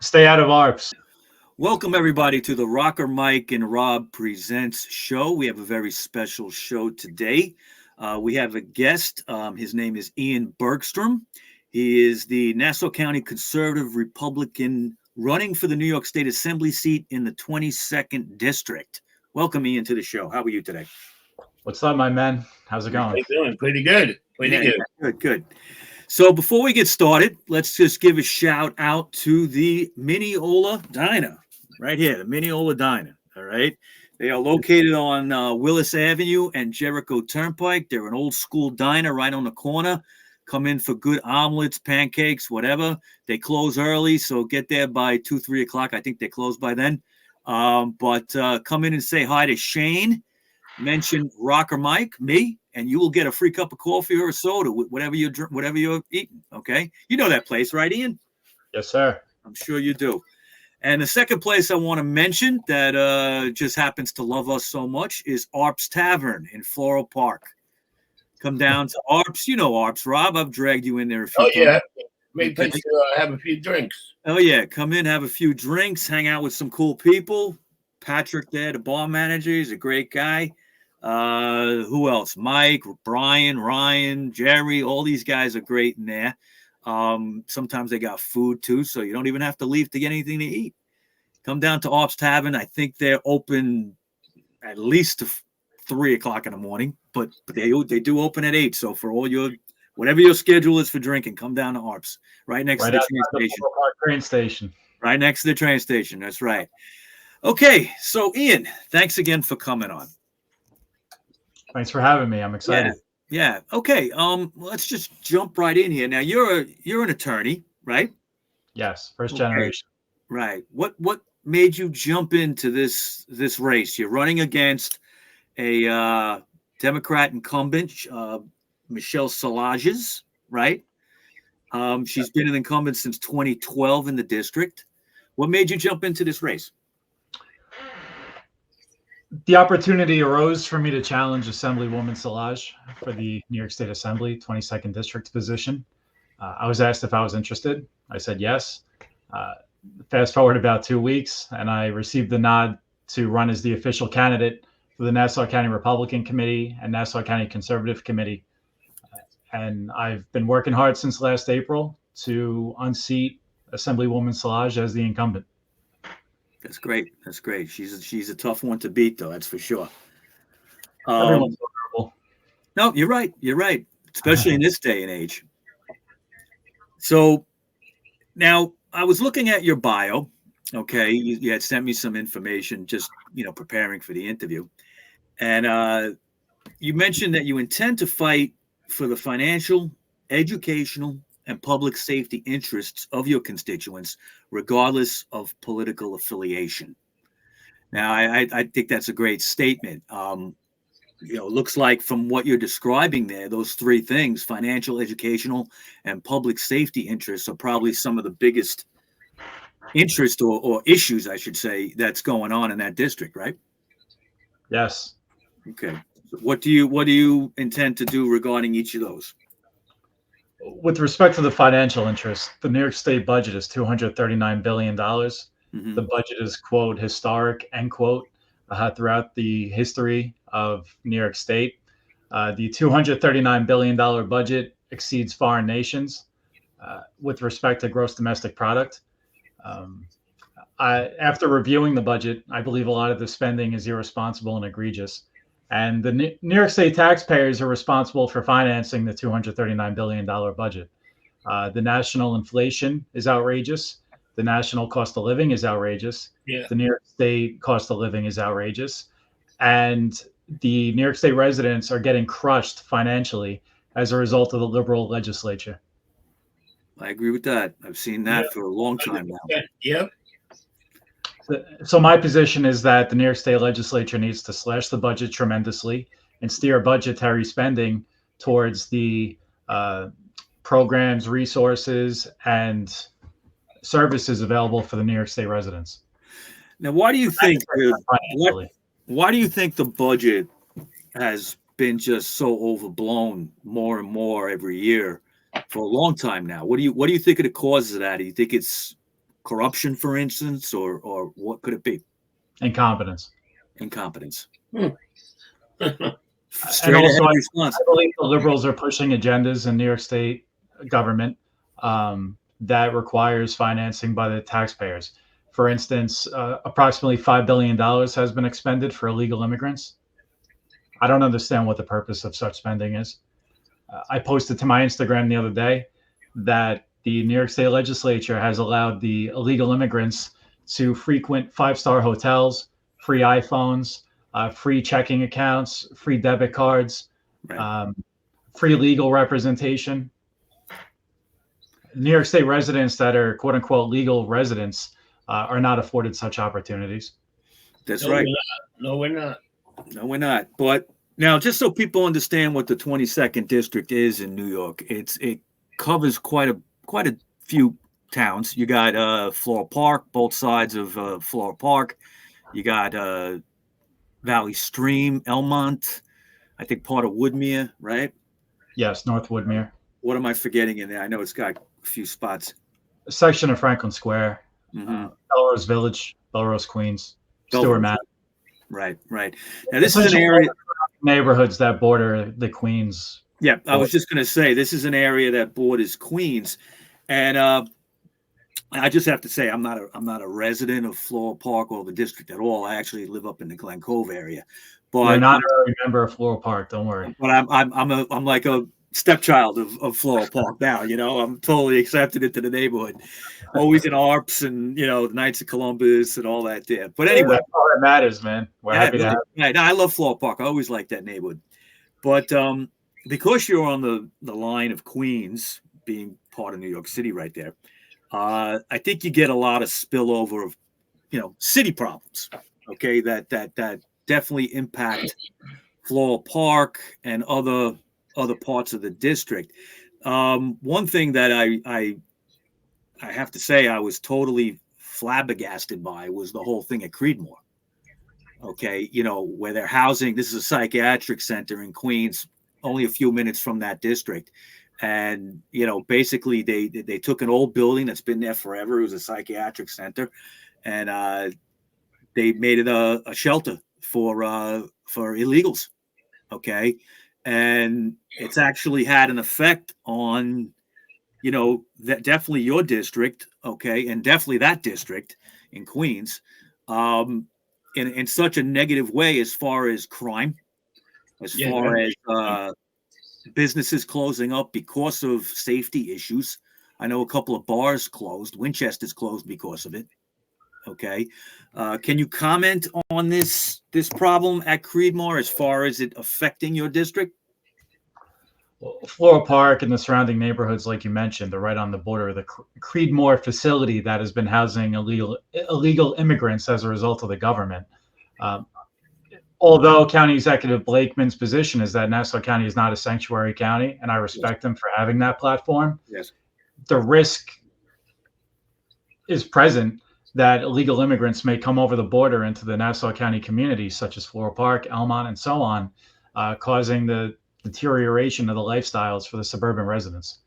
Stay out of ARPS. Welcome, everybody, to the RockerMike and Rob Presents show. We have a very special show today. We have a guest. His name is Ian Bergström. He is the Nassau County Conservative Republican running for the New York State Assembly seat in the 22nd District. Welcome, Ian, to the show. How are you today? What's up, my man? How's it going? How you doing? Pretty good. Good. So before we get started, let's just give a shout out to the Mineola Diner right here, the Mineola Diner. All right. They are located on Willis Avenue and Jericho Turnpike. They're an old school diner right on the corner. Come in for good omelets, pancakes, whatever. They close early, so get there by 2, 3 o'clock. I think they close by then. But come in and say hi to Shane. Mention RockerMike, me, and you will get a free cup of coffee or a soda, whatever you're eating. Okay, you know that place, right, Ian? Yes, sir. I'm sure you do. And the second place I want to mention that just happens to love us so much is ARPS Tavern in Floral Park. Come down to ARPS. You know ARPS, Rob. I've dragged you in there a few times. Yeah. Maybe place to have a few drinks. Oh, yeah. Come in, have a few drinks, hang out with some cool people. Patrick there, the bar manager, he's a great guy. Who else? Mike, Brian, Ryan, Jerry, all these guys are great in there. Sometimes they got food too, so you don't even have to leave to get anything to eat. Come down to ARPS Tavern. I think they're open at least to 3 o'clock in the morning, but they do open at 8. So for all whatever your schedule is for drinking, come down to ARPS, right next to the train station. Right next to the train station. That's right. Okay, so Ian, thanks again for coming on. Thanks for having me. I'm excited. Yeah. Okay. Let's just jump right in here. Now you're an attorney, right? Yes, first generation. Right. What made you jump into this race? You're running against a Democrat incumbent, Michelle Salages, right? She's been an incumbent since 2012 in the district. What made you jump into this race? The opportunity arose for me to challenge Assemblywoman Salage for the New York State Assembly 22nd District position. I was asked if I was interested. I said yes. Fast forward about 2 weeks, and I received the nod to run as the official candidate for the Nassau County Republican Committee and Nassau County Conservative Committee. And I've been working hard since last April to unseat Assemblywoman Salage as the incumbent. That's great. She's a tough one to beat, though. That's for sure. Everyone's vulnerable. No, you're right. Especially in this day and age. So now I was looking at your bio. Okay, you had sent me some information, just preparing for the interview, and you mentioned that you intend to fight for the financial, educational, and public safety interests of your constituents, regardless of political affiliation. Now, I think that's a great statement. It looks like from what you're describing there, those three things, financial, educational, and public safety interests, are probably some of the biggest interest or issues, I should say, that's going on in that district, right? Yes. Okay. So what do you intend to do regarding each of those? With respect to the financial interest, the New York State budget is $239 billion. Mm-hmm. The budget is, quote, historic, end quote, throughout the history of New York State. The $239 billion budget exceeds foreign nations with respect to gross domestic product. After reviewing the budget, I believe a lot of the spending is irresponsible and egregious. And the New York State taxpayers are responsible for financing the $239 billion budget. The national inflation is outrageous. The national cost of living is outrageous. Yeah. The New York State cost of living is outrageous. And the New York State residents are getting crushed financially as a result of the liberal legislature. I agree with that. I've seen that for a long time now. Yep. So my position is that the New York State legislature needs to slash the budget tremendously and steer budgetary spending towards the programs, resources, and services available for the New York State residents. Now, why do you think the budget has been just so overblown more and more every year for a long time now? What do you think of the causes of that? Do you think it's corruption, for instance, or what could it be? Incompetence. Incompetence. And Straight also, ahead response. I believe the liberals are pushing agendas in New York State government that requires financing by the taxpayers. For instance, approximately $5 billion has been expended for illegal immigrants. I don't understand what the purpose of such spending is. I posted to my Instagram the other day that the New York State legislature has allowed the illegal immigrants to frequent five-star hotels, free iPhones, free checking accounts, free debit cards, Right. free legal representation. New York State residents that are quote unquote legal residents are not afforded such opportunities. That's No, right. we're not. No, we're not. No, we're not. But now, just so people understand what the 22nd district is in New York, it covers quite a few towns. You got Floral Park, both sides of Floral Park. You got Valley Stream, Elmont. I think part of Woodmere, right? Yes, North Woodmere. What am I forgetting in there? I know it's got a few spots. A section of Franklin Square, Mm-hmm. Belrose Village, Belrose, Queens, Belrose. Stewart, Mass. Right. Now, this is an area. Neighborhoods that border the Queens. Yeah, I was just going to say this is an area that borders Queens, and I just have to say I'm not a resident of Floral Park or the district at all. I actually live up in the Glen Cove area, but You're not a member of Floral Park. Don't worry. But I'm like a stepchild of Floral Park now. I'm totally accepted into the neighborhood. Always in ARPS and the Knights of Columbus and all that there. But anyway, that's all that matters, man. We're happy to have you. Yeah, I love Floral Park. I always liked that neighborhood. But because you're on the line of Queens, being part of New York City right there, I think you get a lot of spillover of city problems. Okay, that definitely impact Floral Park and other parts of the district. One thing that I have to say I was totally flabbergasted by was the whole thing at Creedmoor. Okay, where they're housing. This is a psychiatric center in Queens, only a few minutes from that district. And basically they took an old building that's been there forever. It was a psychiatric center, and they made it a shelter for illegals. Okay, and it's actually had an effect on that definitely your district. Okay, and definitely that district in Queens, in such a negative way as far as crime, as far as businesses closing up because of safety issues. I know a couple of bars closed. Winchester's closed because of it. Okay. Can you comment on this problem at Creedmoor as far as it affecting your district? Well, Floral Park and the surrounding neighborhoods, like you mentioned, are right on the border of the Creedmoor facility that has been housing illegal immigrants as a result of the government. Although County Executive Blakeman's position is that Nassau County is not a sanctuary county, and I respect him for having that platform, Yes. The risk is present that illegal immigrants may come over the border into the Nassau County communities, such as Floral Park, Elmont, and so on, causing the deterioration of the lifestyles for the suburban residents.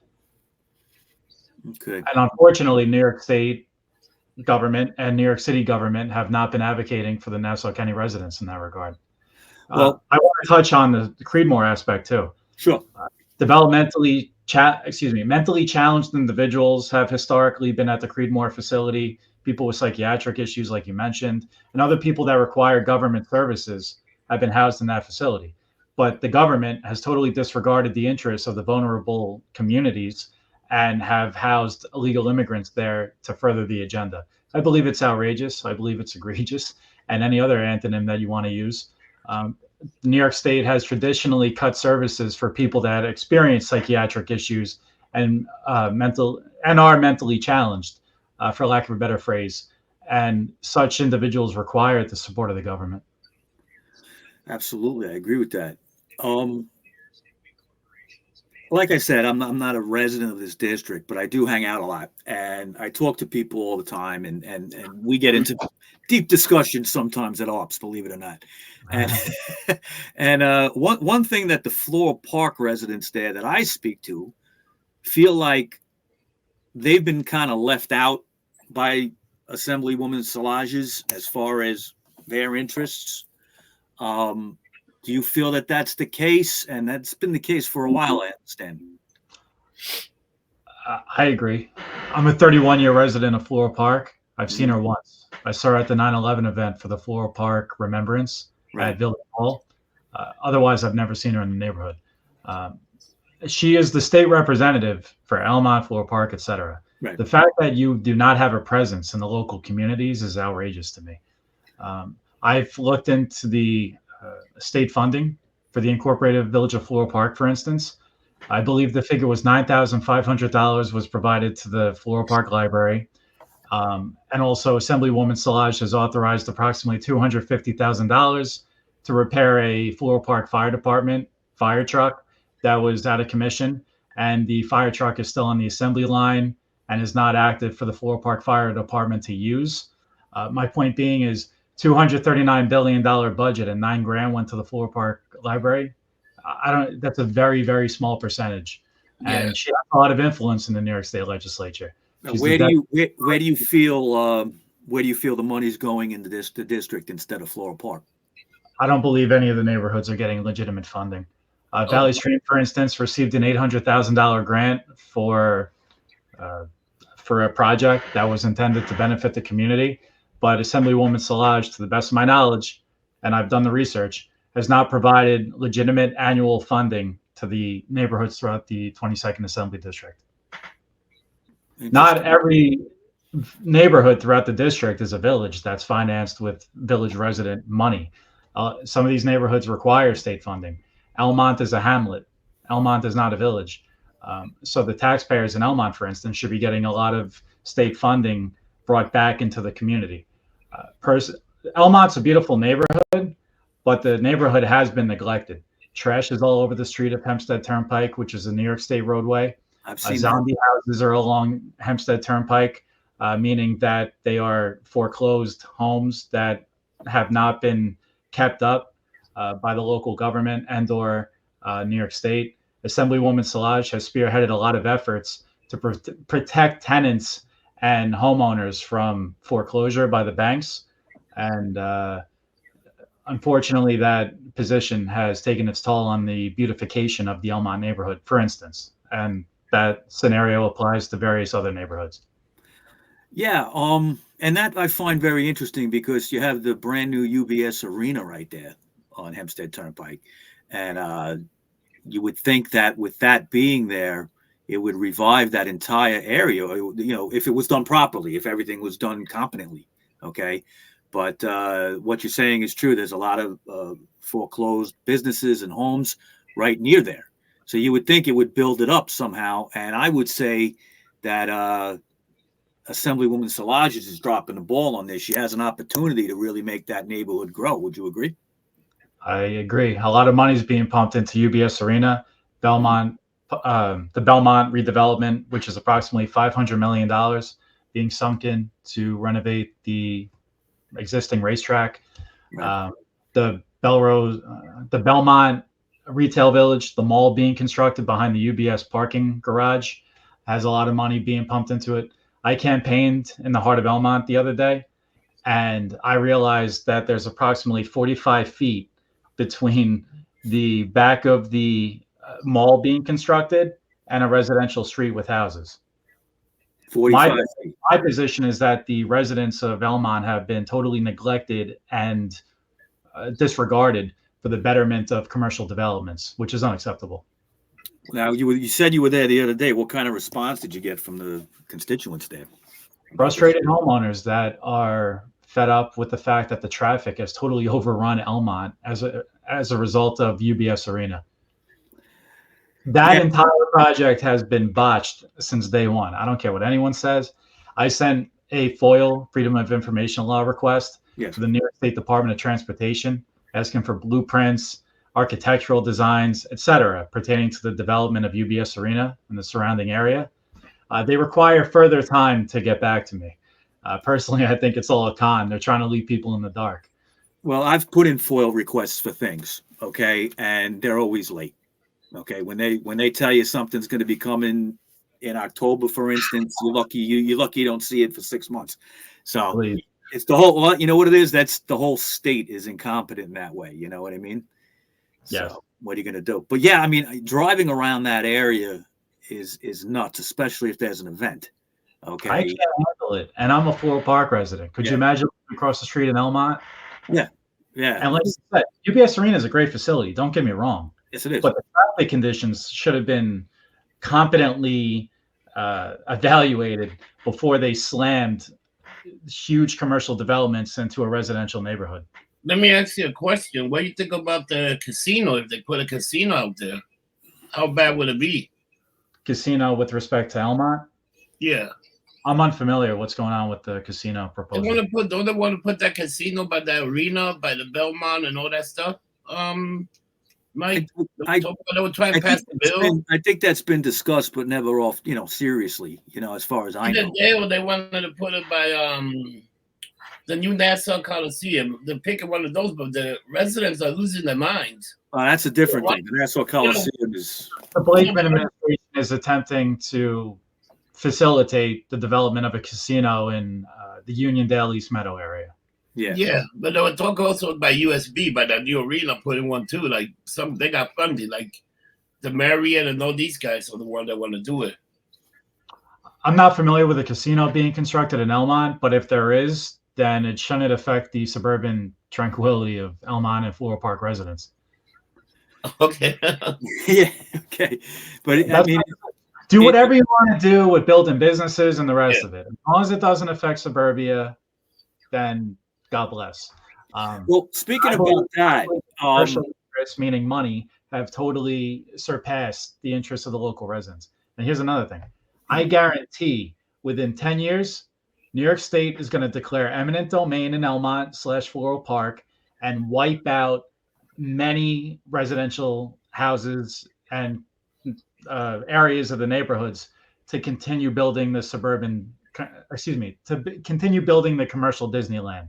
Okay. And unfortunately, New York State government and New York City government have not been advocating for the Nassau County residents in that regard. Well, I want to touch on the Creedmoor aspect too. Sure. Mentally challenged individuals have historically been at the Creedmoor facility. People with psychiatric issues, like you mentioned, and other people that require government services have been housed in that facility. But the government has totally disregarded the interests of the vulnerable communities and have housed illegal immigrants there to further the agenda. I believe it's outrageous. I believe it's egregious, and any other antonym that you want to use. New York State has traditionally cut services for people that experience psychiatric issues and are mentally challenged, for lack of a better phrase. And such individuals require the support of the government. Absolutely, I agree with that. Like I said, I'm not a resident of this district, but I do hang out a lot, and I talk to people all the time, and we get into deep discussions sometimes at ARPS, believe it or not. And one thing that the Floral Park residents there that I speak to feel like they've been kind of left out by Assemblywoman Szalages as far as their interests. Do you feel that that's the case? And that's been the case for a while, I understand. I agree. I'm a 31-year resident of Floral Park. I've seen her once. I saw her at the 9/11 event for the Floral Park Remembrance Right. at Village Hall. Otherwise, I've never seen her in the neighborhood. She is the state representative for Elmont, Floral Park, etc. Right. The fact that you do not have a presence in the local communities is outrageous to me. I've looked into the state funding for the incorporated village of Floral Park, for instance. I believe the figure was $9,500 was provided to the Floral Park Library. And also Assemblywoman Szalages has authorized approximately $250,000 to repair a Floral Park Fire Department fire truck that was out of commission. And the fire truck is still on the assembly line and is not active for the Floral Park Fire Department to use. My point being is $239 billion budget and $9,000 went to the Floral Park Library. That's a very, very small percentage. And she has a lot of influence in the New York State legislature. Now, where do you feel the money's going into the district instead of Floral Park? I don't believe any of the neighborhoods are getting legitimate funding. Valley Stream, for instance, received an $800,000 grant for a project that was intended to benefit the community. But Assemblywoman Szalages, to the best of my knowledge, and I've done the research, has not provided legitimate annual funding to the neighborhoods throughout the 22nd Assembly District. Not every neighborhood throughout the district is a village that's financed with village resident money. Some of these neighborhoods require state funding. Elmont is a hamlet. Elmont is not a village. So the taxpayers in Elmont, for instance, should be getting a lot of state funding brought back into the community. Elmont's a beautiful neighborhood, but the neighborhood has been neglected. Trash is all over the street of Hempstead Turnpike, which is a New York State roadway. I've seen zombie houses are along Hempstead Turnpike, meaning that they are foreclosed homes that have not been kept up by the local government and or New York State. Assemblywoman Szalages has spearheaded a lot of efforts to protect tenants and homeowners from foreclosure by the banks. And unfortunately, that position has taken its toll on the beautification of the Elmont neighborhood, for instance. And that scenario applies to various other neighborhoods. Yeah, and that I find very interesting because you have the brand new UBS arena right there on Hempstead Turnpike. And you would think that with that being there, it would revive that entire area, if it was done properly, if everything was done competently. Okay. But what you're saying is true. There's a lot of foreclosed businesses and homes right near there. So you would think it would build it up somehow. And I would say that Assemblywoman Szalages is dropping the ball on this. She has an opportunity to really make that neighborhood grow. Would you agree? I agree. A lot of money is being pumped into UBS Arena, Belmont, the Belmont redevelopment, which is approximately $500 million being sunk in to renovate the existing racetrack. Right. The Belmont Retail Village, the mall being constructed behind the UBS parking garage, has a lot of money being pumped into it. I campaigned in the heart of Elmont the other day, and I realized that there's approximately 45 feet between the back of the mall being constructed and a residential street with houses. 45 feet. My position is that the residents of Elmont have been totally neglected and disregarded for the betterment of commercial developments, which is unacceptable. Now, you said you were there the other day. What kind of response did you get from the constituents there? Frustrated homeowners that are fed up with the fact that the traffic has totally overrun Elmont as a result of UBS Arena. That entire project has been botched since day one. I don't care what anyone says. I sent a FOIL, Freedom of Information Law request to the New York State Department of Transportation, asking for blueprints, architectural designs, etc., pertaining to the development of UBS Arena and the surrounding area. They require further time to get back to me. Personally, I think it's all a con. They're trying to leave people in the dark. Well, I've put in FOIL requests for things, okay, and they're always late. Okay, when they tell you something's going to be coming in October, for instance, you're lucky you don't see it for 6 months. So Please. it's the whole, you know what it is? That's the whole state is incompetent in that way. You know what I mean? Yes. So what are you going to do? But yeah, I mean, driving around that area is nuts, especially if there's an event. Okay. I can't handle it. And I'm a Floral Park resident. Could you imagine across the street in Elmont? Yeah. Yeah. And like you said, UBS Arena is a great facility. Don't get me wrong. Yes, it is. But the traffic conditions should have been competently evaluated before they slammed huge commercial developments into a residential neighborhood. Let me ask you a question. What do you think about the casino? If they put a casino out there, how bad would it be? Casino with respect to Elmont? Yeah. I'm unfamiliar what's going on with the casino proposal. Don't they want to put that casino by the arena, by the Belmont and all that stuff? Mike, they were trying to pass the bill. I think that's been discussed, but never off, seriously, as far as I know. They wanted to put it by the new Nassau Coliseum. They're picking one of those, but the residents are losing their minds. That's a different thing. The Nassau Coliseum is... The Blakeman administration is attempting to facilitate the development of a casino in the Uniondale East Meadow area. Yeah, but they were talking also by USB, by that new arena putting one too. Like they got funding, like the Marriott and all these guys are the one that want to do it. I'm not familiar with a casino being constructed in Elmont, but if there is, then it shouldn't affect the suburban tranquility of Elmont and Floral Park residents. Okay. Yeah. Okay. But do whatever you want to do with building businesses and the rest of it. As long as it doesn't affect suburbia, then God bless. Well, speaking about that, commercial interests, meaning money, have totally surpassed the interests of the local residents. And here's another thing. I guarantee within 10 years, New York State is going to declare eminent domain in Elmont/Floral Park and wipe out many residential houses and areas of the neighborhoods to continue building the continue building the commercial Disneyland.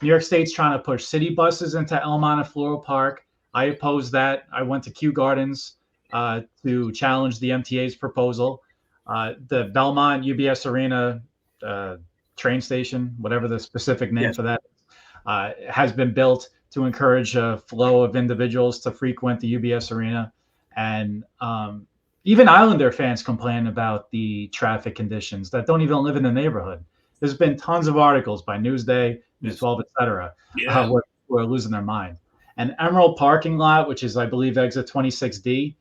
New York State's trying to push city buses into Elmont and Floral Park. I oppose that. I went to Kew Gardens to challenge the MTA's proposal. The Belmont UBS Arena train station, whatever the specific name for that, has been built to encourage a flow of individuals to frequent the UBS Arena. And even Islander fans complain about the traffic conditions that don't even live in the neighborhood. There's been tons of articles by Newsday, News 12, etc., where people are losing their mind. An Emerald parking lot, which is, I believe, exit 26D,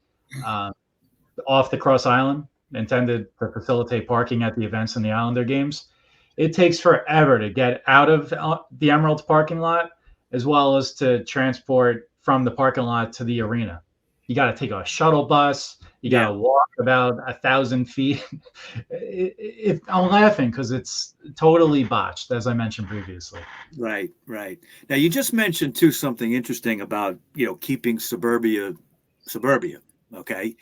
off the Cross Island, intended to facilitate parking at the events and the Islander games. It takes forever to get out of the Emerald parking lot, as well as to transport from the parking lot to the arena. You got to take a shuttle bus. You got to walk about 1,000 feet. I'm laughing because it's totally botched, as I mentioned previously. Right. Now, you just mentioned, too, something interesting about, keeping suburbia. Okay.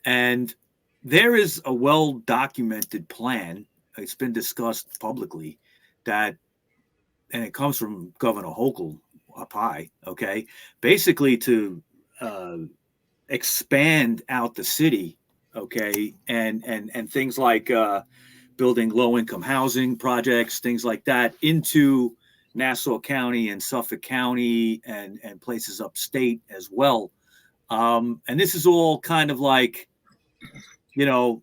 And there is a well-documented plan. It's been discussed publicly and it comes from Governor Hochul up high. Okay. Basically to expand out the city, okay, and things like building low-income housing projects, things like that, into Nassau County and Suffolk County and places upstate as well. And this is all kind of like, a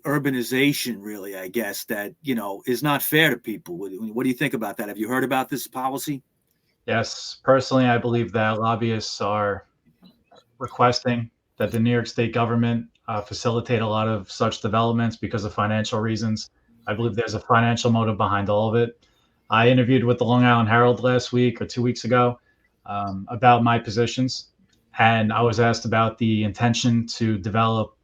urbanization, really, I guess, that is not fair to people. What do you think about that? Have you heard about this policy? Yes, personally, I believe that lobbyists are requesting that the New York State government facilitate a lot of such developments because of financial reasons. I believe there's a financial motive behind all of it. I interviewed with the Long Island Herald last week or 2 weeks ago about my positions, and I was asked about the intention to develop,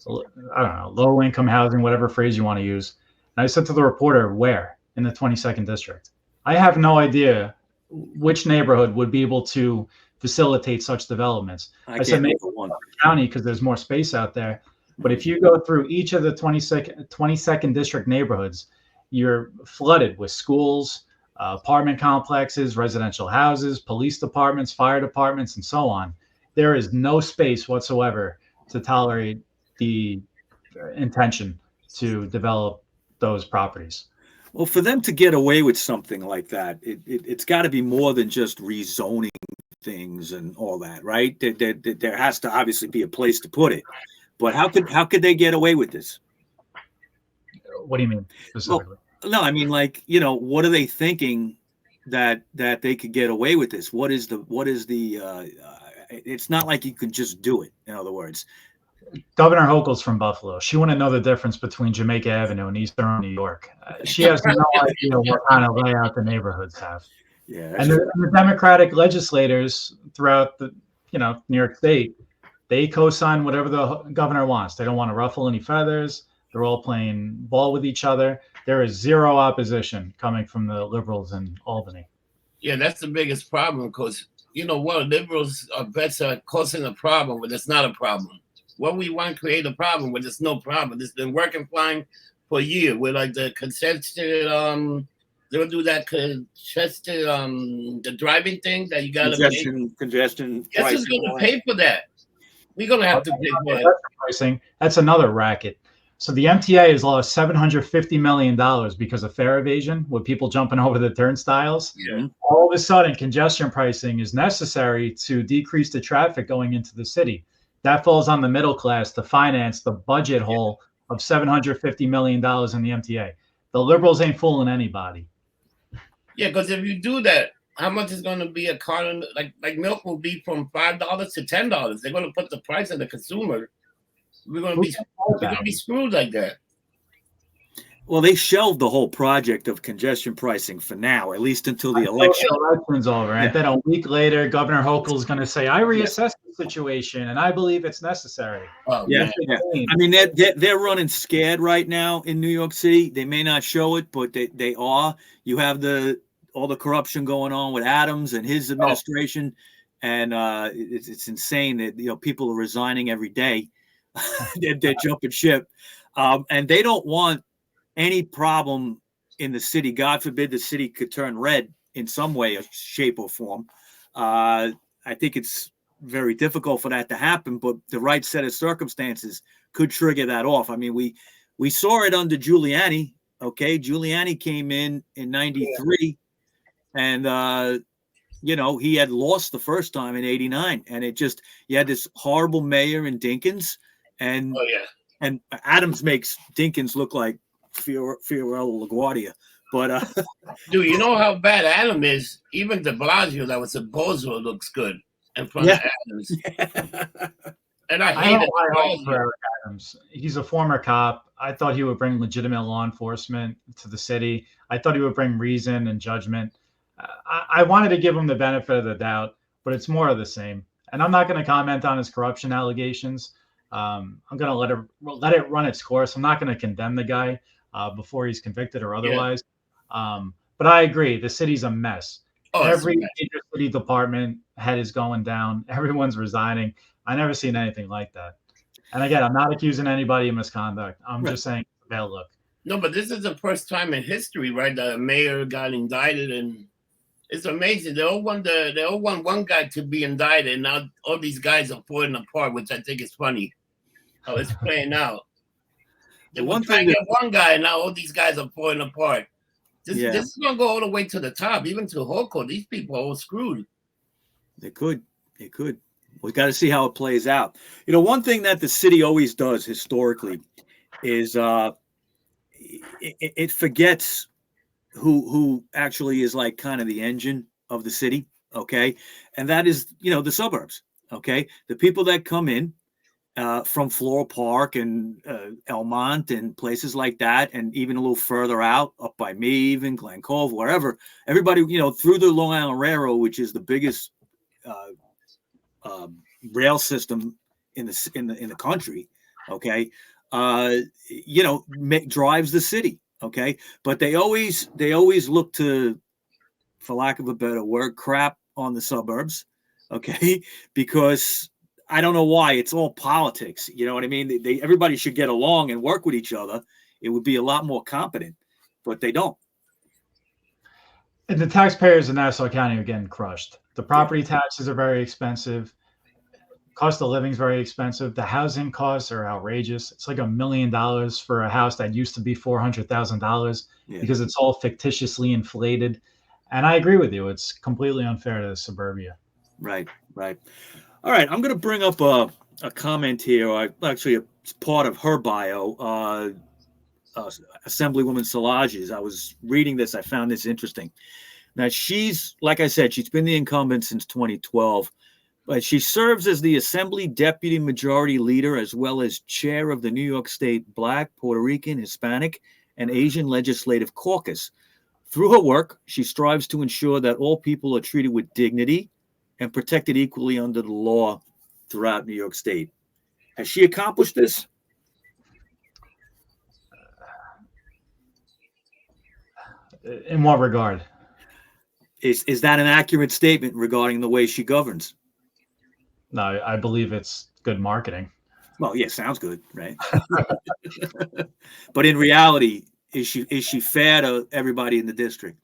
low-income housing, whatever phrase you want to use. And I said to the reporter, where? In the 22nd District. I have no idea which neighborhood would be able to facilitate such developments. I said maybe one county because there's more space out there. But if you go through each of the 22nd District neighborhoods, you're flooded with schools, apartment complexes, residential houses, police departments, fire departments, and so on. There is no space whatsoever to tolerate the intention to develop those properties. Well, for them to get away with something like that, it's got to be more than just rezoning things and all that, right? There has to obviously be a place to put it. But how could they get away with this? What do you mean specifically? Well, no, I mean, like, what are they thinking that they could get away with this? What is the it's not like you can just do it, in other words. Governor Hochul's from Buffalo. She wouldn't know the difference between Jamaica Avenue and Eastern New York. She has no idea what kind of layout the neighborhoods have. Yeah, and the Democratic legislators throughout the New York State, they co-sign whatever the governor wants. They don't want to ruffle any feathers. They're all playing ball with each other. There is zero opposition coming from the liberals in Albany. Yeah, that's the biggest problem because, liberals are better causing a problem when it's not a problem. When we want to create a problem when there's no problem. It's been working fine for a year. We're like the contested, they'll do that contested, the driving thing that you got to pay. Congestion. Guess who's going to pay for that? We're going to have to pay for that. Pricing. That's another racket. So the MTA has lost $750 million because of fare evasion, with people jumping over the turnstiles. Yeah. All of a sudden, congestion pricing is necessary to decrease the traffic going into the city. That falls on the middle class to finance the budget hole of $750 million in the MTA. The liberals ain't fooling anybody. Yeah, because if you do that, how much is going to be a carton? Like milk will be from $5 to $10. They're going to put the price on the consumer. We're going to be screwed like that. Well, they shelved the whole project of congestion pricing for now, at least until the election. Election's over. Yeah. And then a week later, Governor Hochul's going to say, I reassessed the situation and I believe it's necessary. Oh, yeah. I mean, they're running scared right now in New York City. They may not show it, but they are. You have all the corruption going on with Adams and his administration. And it's insane that, people are resigning every day. they're jumping ship. And they don't want any problem in the city. God forbid the city could turn red in some way, or shape, or form. I think it's very difficult for that to happen, but the right set of circumstances could trigger that off. I mean, we saw it under Giuliani. Okay, Giuliani came in '93, and he had lost the first time in '89, and you had this horrible mayor in Dinkins, and and Adams makes Dinkins look like Fiorello LaGuardia, but dude, you know how bad Adam is. Even De Blasio, that was a bozo, looks good in front of Adams. And I hate it. For Eric Adams. He's a former cop. I thought he would bring legitimate law enforcement to the city. I thought he would bring reason and judgment. I wanted to give him the benefit of the doubt, but it's more of the same. And I'm not going to comment on his corruption allegations. I'm going to let it run its course. I'm not going to condemn the guy before he's convicted or otherwise. But I agree. The city's a mess. Every major city department head is going down. Everyone's resigning. I never seen anything like that. And again, I'm not accusing anybody of misconduct. I'm just saying it's a bad look. No, but this is the first time in history, right, that a mayor got indicted, and it's amazing. They all want one guy to be indicted, and now all these guys are falling apart, which I think is funny. How it's playing out. They want to get one guy, and now all these guys are falling apart. This is going to go all the way to the top, even to Hochul. These people are all screwed. They could. We got to see how it plays out. One thing that the city always does historically is it forgets who actually is like kind of the engine of the city, okay? And that is, the suburbs, okay? The people that come in from Floral Park and Elmont and places like that, and even a little further out, up by me, even Glen Cove, wherever, everybody, through the Long Island Railroad, which is the biggest rail system in the country, okay, drives the city, okay, but they always look to, for lack of a better word, crap on the suburbs, okay, because I don't know why, it's all politics, you know what I mean? Everybody should get along and work with each other. It would be a lot more competent, but they don't. And the taxpayers in Nassau County are getting crushed. The property taxes are very expensive. Cost of living is very expensive. The housing costs are outrageous. It's like $1 million for a house that used to be $400,000 because it's all fictitiously inflated. And I agree with you. It's completely unfair to suburbia. Right. All right. I'm going to bring up a comment here. It's part of her bio. Assemblywoman Szilagyi. I was reading this. I found this interesting. Now, she's, like I said, she's been the incumbent since 2012. But she serves as the Assembly Deputy Majority Leader as well as Chair of the New York State Black, Puerto Rican, Hispanic, and Asian Legislative Caucus. Through her work, she strives to ensure that all people are treated with dignity and protected equally under the law throughout New York State. Has she accomplished this? In what regard? Is that an accurate statement regarding the way she governs? No, I believe it's good marketing. Well, yeah, sounds good, right? But in reality, is she fair to everybody in the district?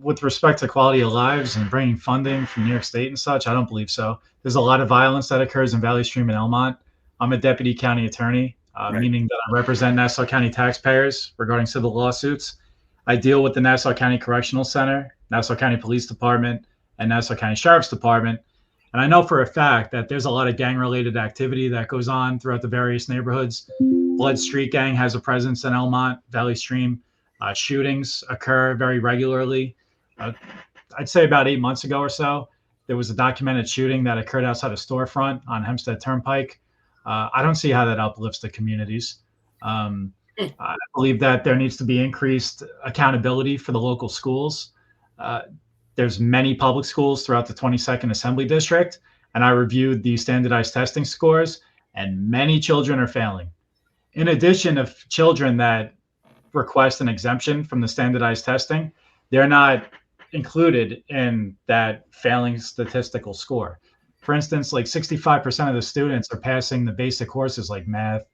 With respect to quality of lives and bringing funding from New York State and such, I don't believe so. There's a lot of violence that occurs in Valley Stream and Elmont. I'm a deputy county attorney, meaning that I represent Nassau County taxpayers regarding civil lawsuits. I deal with the Nassau County Correctional Center, Nassau County Police Department, and Nassau County Sheriff's Department. And I know for a fact that there's a lot of gang-related activity that goes on throughout the various neighborhoods. Blood Street Gang has a presence in Elmont, Valley Stream. Shootings occur very regularly. I'd say about 8 months ago or so, there was a documented shooting that occurred outside a storefront on Hempstead Turnpike. I don't see how that uplifts the communities. I believe that there needs to be increased accountability for the local schools. There's many public schools throughout the 22nd Assembly District, and I reviewed the standardized testing scores, and many children are failing. In addition of children that request an exemption from the standardized testing, they're not included in that failing statistical score. For instance, like 65% of the students are passing the basic courses like math,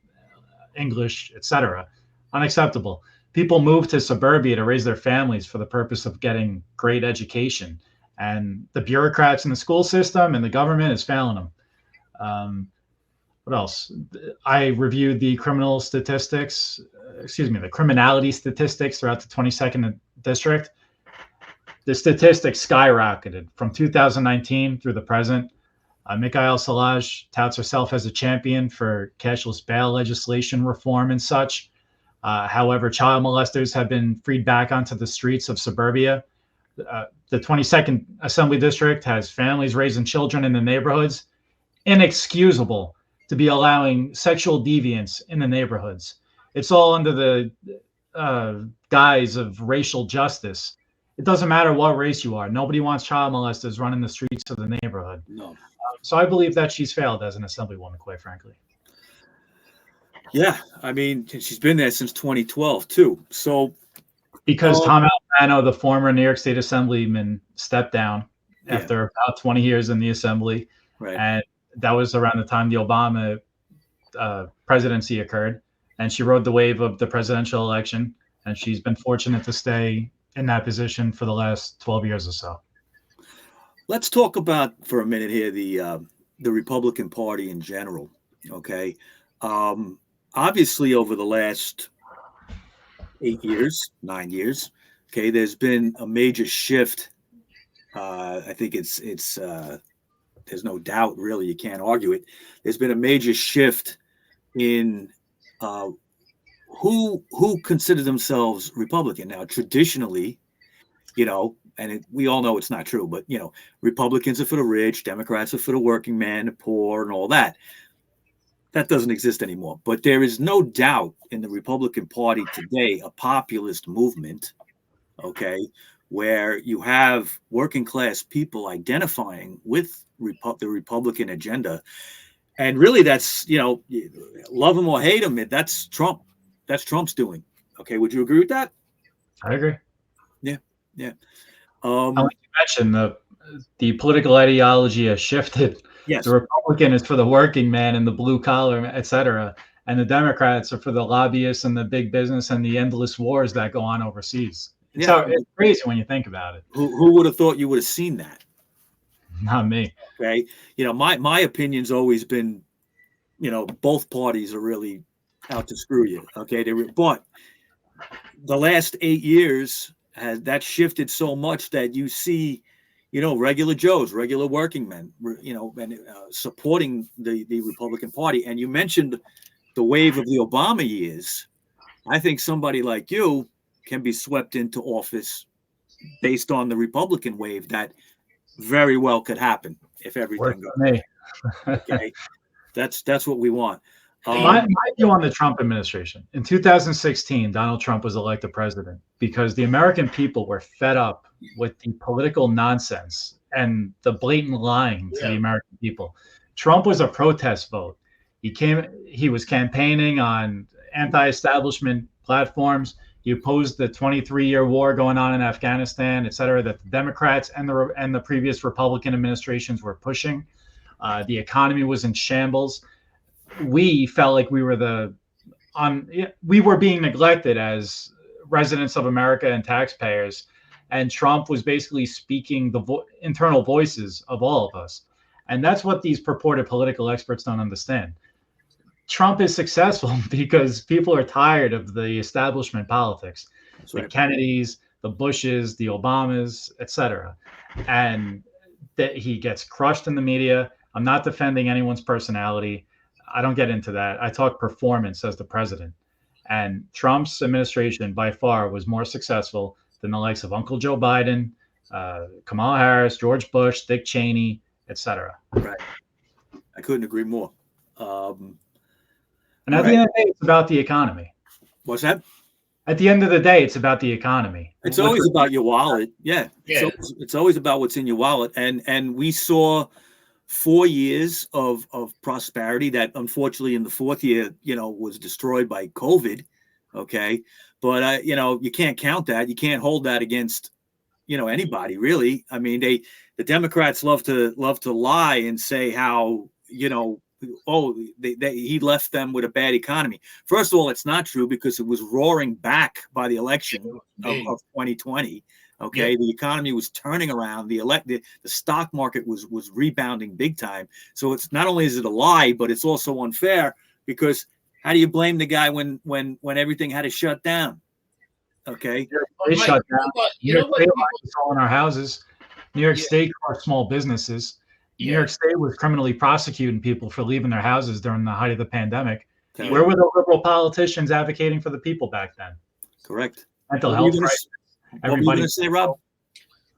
English, etc. Unacceptable. People move to suburbia to raise their families for the purpose of getting great education. And the bureaucrats in the school system and the government is failing them. What else? I reviewed the criminality statistics throughout the 22nd district. The statistics skyrocketed from 2019 through the present. Mikhail Szilagyi touts herself as a champion for cashless bail legislation reform and such. However, child molesters have been freed back onto the streets of suburbia. The 22nd Assembly District has families raising children in the neighborhoods. Inexcusable to be allowing sexual deviance in the neighborhoods. It's all under the guise of racial justice. It doesn't matter what race you are. Nobody wants child molesters running the streets of the neighborhood. No. So I believe that she's failed as an Assemblywoman, quite frankly. Yeah, I mean, she's been there since 2012 too. So because Tom Albano, the former New York State Assemblyman, stepped down after about 20 years in the Assembly, right. And that was around the time the Obama presidency occurred, and she rode the wave of the presidential election, and she's been fortunate to stay in that position for the last 12 years or so. Let's talk about for a minute here the Republican Party in general. Okay, obviously over the last 9 years, okay, there's been a major shift. I think it's there's no doubt, really, you can't argue it. There's been a major shift in who consider themselves Republican. Now, traditionally, and we all know it's not true, but, Republicans are for the rich, Democrats are for the working man, the poor, and all that. That doesn't exist anymore. But there is no doubt in the Republican Party today, a populist movement, okay, where you have working class people identifying with the Republican agenda. And really that's, love him or hate him, that's Trump. That's Trump's doing. Okay, would you agree with that? I agree. Yeah. Like you mentioned, the political ideology has shifted. Yes. The Republican is for the working man and the blue collar, et cetera. And the Democrats are for the lobbyists and the big business and the endless wars that go on overseas. It's crazy when you think about it. Who would have thought you would have seen that? Not me. Okay. My opinion's always been, both parties are really out to screw you. Okay. But the last 8 years that shifted so much that you see, regular Joes, regular working men, and supporting the Republican Party. And you mentioned the wave of the Obama years. I think somebody like you can be swept into office based on the Republican wave. That very well could happen if everything goes. Me. Okay, that's what we want. My view on the Trump administration. In 2016, Donald Trump was elected president because the American people were fed up with the political nonsense and the blatant lying to the American people. Trump was a protest vote. He was campaigning on anti-establishment platforms. He opposed the 23-year war going on in Afghanistan, et cetera, that the Democrats and the previous Republican administrations were pushing. The economy was in shambles. We felt like we were being neglected as residents of America and taxpayers. And Trump was basically speaking the internal voices of all of us. And that's what these purported political experts don't understand. Trump is successful because people are tired of the establishment politics, the Kennedys, the Bushes, the Obamas, etc. And that he gets crushed in the media. I'm not defending anyone's personality. I don't get into that. I talk performance as the president. And Trump's administration by far was more successful than the likes of Uncle Joe Biden, Kamala Harris, George Bush, Dick Cheney, etc. Right. I couldn't agree more. And at the end of the day, it's about the economy. What's that? At the end of the day, it's about the economy. It's always about your wallet. Yeah. It's always about what's in your wallet. And we saw 4 years of prosperity that unfortunately in the fourth year, was destroyed by COVID. Okay. But, you can't count that. You can't hold that against, anybody really. I mean, the Democrats love to lie and say how, he left them with a bad economy. First of all, it's not true because it was roaring back by the election of 2020. Okay, the economy was turning around. The stock market was rebounding big time. So it's not only is it a lie, but it's also unfair because how do you blame the guy when everything had to shut down? Okay, they shut down. New York State was selling our houses. New York State crushed small businesses. New York State was criminally prosecuting people for leaving their houses during the height of the pandemic. Okay. Where were the liberal politicians advocating for the people back then? Correct. Mental health crisis. What were you going to say, Rob?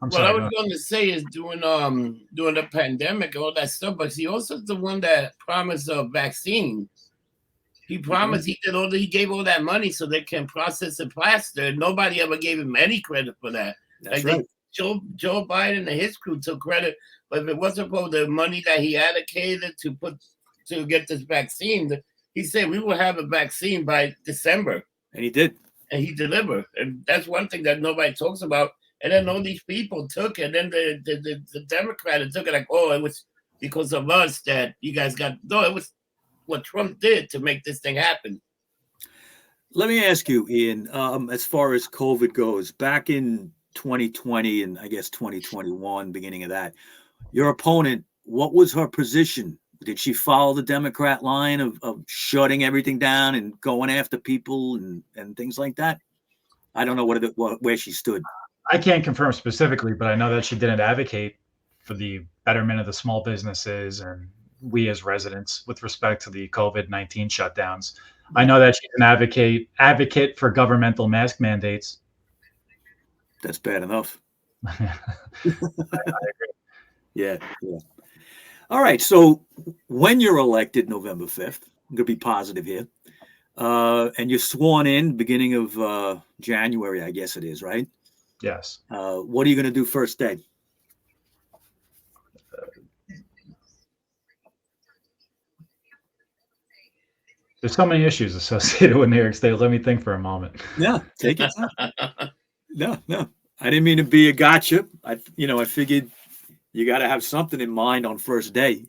I was going to say is during the pandemic, all that stuff, but he also is the one that promised a vaccine. He promised he gave all that money so they can process the plaster. Nobody ever gave him any credit for that. That's right. Joe Biden and his crew took credit, but if it wasn't for the money that he allocated to get this vaccine, he said we will have a vaccine by December. And he did. And he delivered. And that's one thing that nobody talks about. And then all these people took it. And then the Democrats took it like, oh, it was because of us that you guys got. No, it was what Trump did to make this thing happen. Let me ask you, Ian, as far as COVID goes, back in 2020 and I guess 2021, beginning of that, your opponent, what was her position? Did she follow the Democrat line of shutting everything down and going after people and things like that? I don't know where she stood. I can't confirm specifically, but I know that she didn't advocate for the betterment of the small businesses and we as residents with respect to the COVID-19 shutdowns. I know that she's an advocate for governmental mask mandates. That's bad enough. I agree. Yeah. All right. So when you're elected November 5th, I'm going to be positive here, and you're sworn in beginning of January, I guess it is, right? Yes. What are you going to do first day? There's so many issues associated with New York State. Let me think for a moment. Yeah, take it. No. I didn't mean to be a gotcha. I figured you got to have something in mind on first day.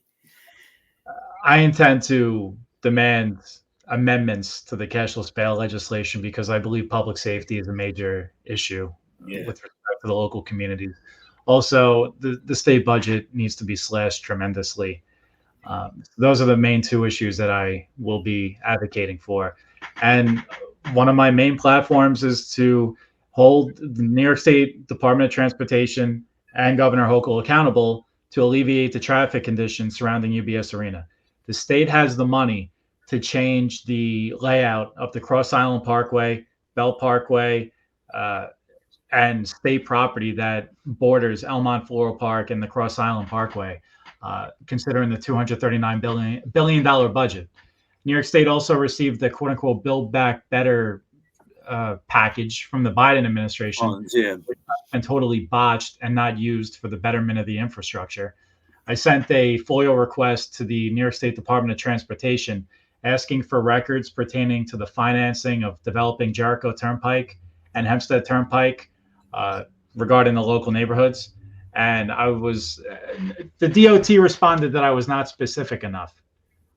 I intend to demand amendments to the cashless bail legislation because I believe public safety is a major issue with respect to the local communities. Also, the state budget needs to be slashed tremendously. Those are the main two issues that I will be advocating for. And one of my main platforms is to hold the New York State Department of Transportation and Governor Hochul accountable to alleviate the traffic conditions surrounding UBS Arena. The state has the money to change the layout of the Cross Island Parkway, Bell Parkway, and state property that borders Elmont Floral Park and the Cross Island Parkway, considering the $239 billion budget. New York State also received the quote unquote Build Back Better package from the Biden administration, and totally botched and not used for the betterment of the infrastructure. I sent a FOIA request to the New York State Department of Transportation asking for records pertaining to the financing of developing Jericho Turnpike and Hempstead Turnpike regarding the local neighborhoods. And the DOT responded that I was not specific enough.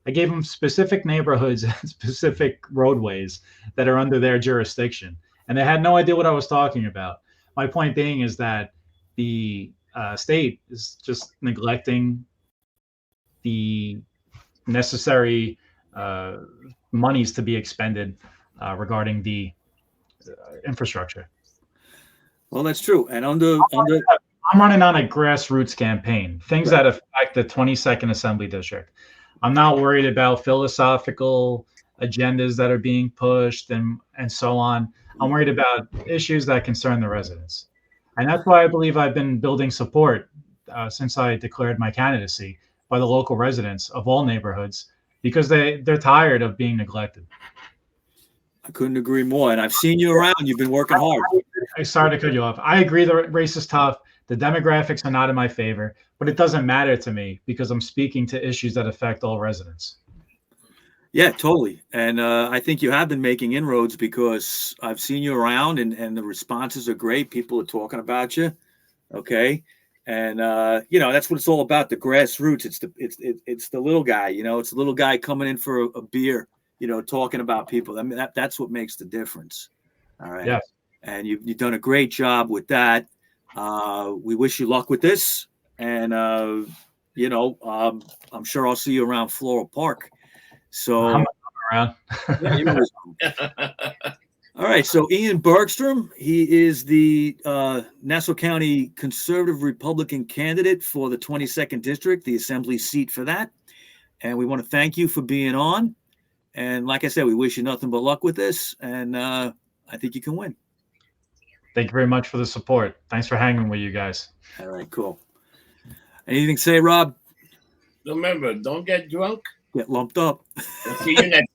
I gave them specific neighborhoods and specific roadways that are under their jurisdiction, and they had no idea what I was talking about. My point being is that the state is just neglecting the necessary monies to be expended regarding the infrastructure. Well, that's true. And I'm running on a grassroots campaign, things that affect the 22nd Assembly District. I'm not worried about philosophical agendas that are being pushed and so on. I'm worried about issues that concern the residents. And that's why I believe I've been building support since I declared my candidacy by the local residents of all neighborhoods, because they're tired of being neglected. I couldn't agree more. And I've seen you around. You've been working hard. Sorry to cut you off. I agree the race is tough. The demographics are not in my favor, but it doesn't matter to me because I'm speaking to issues that affect all residents. Yeah, totally. And I think you have been making inroads because I've seen you around and the responses are great. People are talking about you. Okay. And, that's what it's all about. The grassroots. It's the little guy, it's the little guy coming in for a beer, talking about people. I mean, that's what makes the difference. All right. Yeah. And you've done a great job with that. We wish you luck with this. And, I'm sure I'll see you around Floral Park. So I'm around. All right. So Ian Bergström, he is the Nassau County Conservative Republican candidate for the 22nd District, the Assembly seat for that. And we want to thank you for being on. And like I said, we wish you nothing but luck with this. And I think you can win. Thank you very much for the support. Thanks for hanging with you guys. All right, cool. Anything to say, Rob? Remember, don't get drunk. Get lumped up. See you next